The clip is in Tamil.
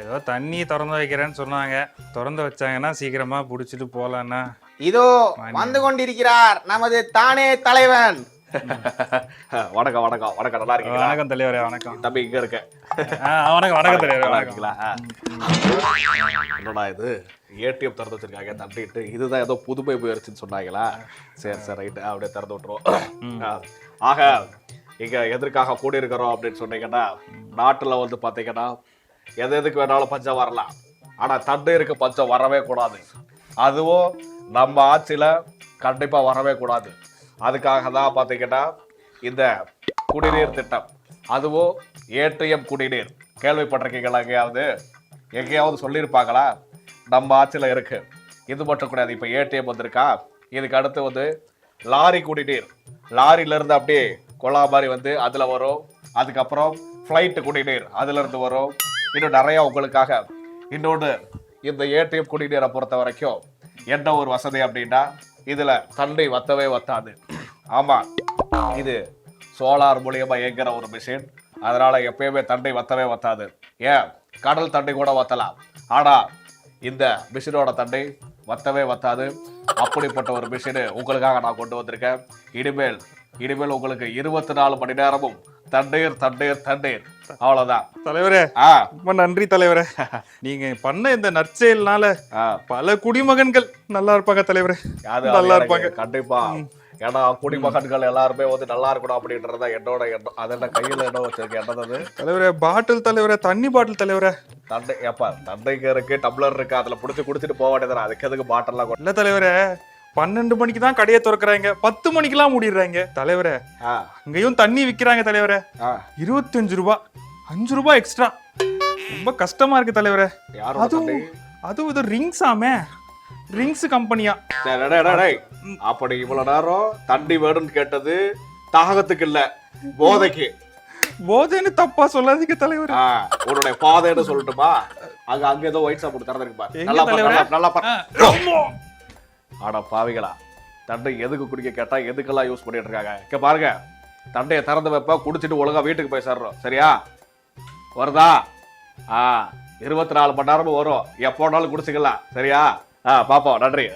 ஏதோ தண்ணி திறந்து வைக்கிறேன்னு சொன்னாங்க. திறந்து வச்சாங்கன்னா சீக்கிரமா புடிச்சிட்டு போலான்னா. இதோ வந்து கொண்டிருக்கிறார் நமது தானே தலைவன். வணக்கம் வணக்கம் வணக்கம், நல்லா இருக்கீங்களா? வணக்கம் தலைவரே. வணக்கம் தம்பி, இங்க இருக்க. வணக்கம் வணக்கம் தலைவரே. நல்லா இருக்கீங்களா? என்னடா இது ஏடிஎம் திறந்து வச்சிருக்காங்க தட்டிட்டு, இதுதான் ஏதோ புதுமை போயிருச்சுன்னு சொன்னாங்களா? சரி சரி, ரைட்டு, அப்படியே திறந்து விட்டுருவோம். ஆக இங்க எதற்காக கூடி இருக்கிறோம் அப்படின்னு சொன்னீங்கன்னா, நாட்டுல வந்து பாத்தீங்கன்னா எதுக்கு வேணாலும் பஞ்சம் வரலாம், ஆனா தண்ணீருக்கு பஞ்சம் வரவே கூடாது. அதுவும் நம்ம ஆட்சியில கண்டிப்பா வரவே கூடாது. அதுக்காக தான் பாத்தீங்கன்னா இந்த குடிநீர் திட்டம், அதுவும் ஏடிஎம் குடிநீர். கேள்விப்பட்டிருக்கீங்களா? எங்கேயாவது சொல்லியிருப்பாங்களா? நம்ம ஆட்சியில இருக்கு. இது மட்டும் கிடையாது, இப்ப ஏடிஎம் வந்திருக்கா. இதுக்கு அடுத்து வந்து லாரி குடிநீர். லாரில இருந்து அப்படியே கொலா மாதிரி வந்து அதுல வரும். அதுக்கப்புறம் ஃபிளைட் குடிநீர் அதுல இருந்து வரும். இன்னும் நிறைய உங்களுக்காக. இன்னொன்று, இந்த ஏடிஎம் குடிநீரை பொறுத்த வரைக்கும் என்ன ஒரு வசதி அப்படின்னா, இதுல தண்ணி வத்தவே வத்தாது. ஆமா, இது சோலார் மூலியமா இயங்குற ஒரு மிஷின். அதனால எப்பயுமே தண்ணி வத்தவே வத்தாது. ஏன், கடல் தண்ணி கூட வத்தலாம், ஆனா இந்த மிஷினோட தண்ணி வத்தவே வத்தாது. அப்படிப்பட்ட ஒரு மிஷின் உங்களுக்காக நான் கொண்டு வந்திருக்கேன். இனிமேல் உங்களுக்கு 24 மணி நேரமும் தண்ணீர் தண்ணீர் தண்ணீர். அவ்வளவுதான் தலைவரே. ரொம்ப நன்றி தலைவரே. நீங்க பண்ண இந்த நற்செயல்னால பல குடிமகன்கள் நல்லா இருப்பாங்க தலைவரே. நல்லா இருப்பாங்க கண்டிப்பா. ஏன்னா குடிமகன்கள் எல்லாருமே வந்து நல்லா இருக்கணும் அப்படின்றத என்னோட எண்ணம். அதெல்லாம் கையில என்ன வச்சிருக்கேன், என்னது தலைவரே? பாட்டில் தலைவரே, தண்ணி பாட்டில் தலைவரே. தண்டை ஏப்பா, தண்டைக்கு இருக்கு, டம்ளர் இருக்கு, அதுல புடிச்சு குடிச்சிட்டு போக வேண்டியது. அதுக்கு எதுக்கு பாட்டிலாம்? இல்ல தலைவரே, 12 மணிக்கு தான் கடையை திறக்கிறாங்க, 10 மணிக்கெல்லாம் மூடிடுறாங்க தலைவரே. அங்கேயும் தண்ணி விக்கிறாங்க தலைவரே. 25 ரூபாய், 5 ரூபாய் எக்ஸ்ட்ரா. ரொம்ப கஷ்டமா இருக்கு தலைவரே. அதுவும் இது ரிங்ஸ் ஆமே, ரிங்ஸ் கம்பெனியா? அப்படி இவ்வளவு நேரம் தண்ணி வேணும்னு கேட்டது தாகத்துக்கு இல்ல, போதைக்கு. போதைன்னு தப்பா சொல்லாதீங்க தலைவர். உன்னுடைய பாதைன்னு சொல்லட்டுமா? அங்க ஏதோ ஒயிட் சாப்பிட்டு திறந்துருக்கு பாரு. நல்லா ஆனா பாவிகளா, தண்டை எதுக்கு குடிக்க கேட்டா எதுக்கெல்லாம் யூஸ் பண்ணிட்டு இருக்காங்க. இங்க பாருங்க, தண்டையை திறந்து வைப்பா, குடிச்சிட்டு ஒழுங்கா வீட்டுக்கு போய் சேர்றோம். சரியா? வருதா? 24 மணி நேரமும் வரும், எப்போனாலும் குடிச்சுக்கலாம். சரியா? பாப்போம். நன்றி.